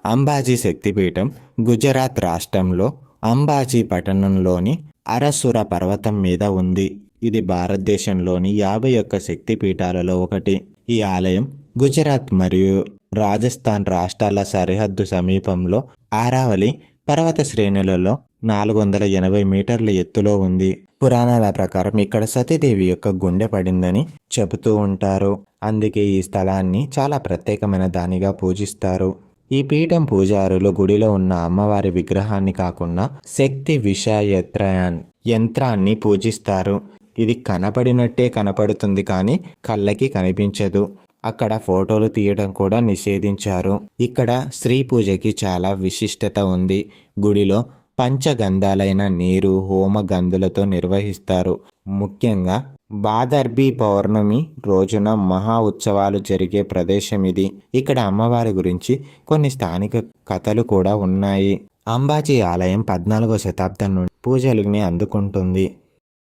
అంబాజీ శక్తిపీఠం గుజరాత్ రాష్ట్రంలో అంబాజీ పట్టణంలోని అరసుర పర్వతం మీద ఉంది. ఇది భారతదేశంలోని 51 శక్తిపీఠాలలో ఒకటి. ఈ ఆలయం గుజరాత్ మరియు రాజస్థాన్ రాష్ట్రాల సరిహద్దు సమీపంలో ఆరావళి పర్వత శ్రేణులలో 480 మీటర్ల ఎత్తులో ఉంది. పురాణాల ప్రకారం ఇక్కడ సతీదేవి యొక్క గుండె పడిందని చెబుతూ ఉంటారు. అందుకే ఈ స్థలాన్ని చాలా ప్రత్యేకమైన దానిగా పూజిస్తారు. ఈ పీఠం పూజారులు గుడిలో ఉన్న అమ్మవారి విగ్రహాన్ని కాకుండా శక్తి యంత్రాన్ని పూజిస్తారు. ఇది కనపడినట్టే కనపడుతుంది కానీ కళ్ళకి కనిపించదు. అక్కడ ఫోటోలు తీయడం కూడా నిషేధించారు. ఇక్కడ స్త్రీ పూజకి చాలా విశిష్టత ఉంది. గుడిలో పంచగంధాలైన నీరు హోమ గంధులతో నిర్వహిస్తారు. ముఖ్యంగా భాదర్బీ పౌర్ణమి రోజున మహా ఉత్సవాలు జరిగే ప్రదేశం ఇది. ఇక్కడ అమ్మవారి గురించి కొన్ని స్థానిక కథలు కూడా ఉన్నాయి. అంబాజీ ఆలయం 14వ శతాబ్దం నుండి పూజలని అందుకుంటుంది.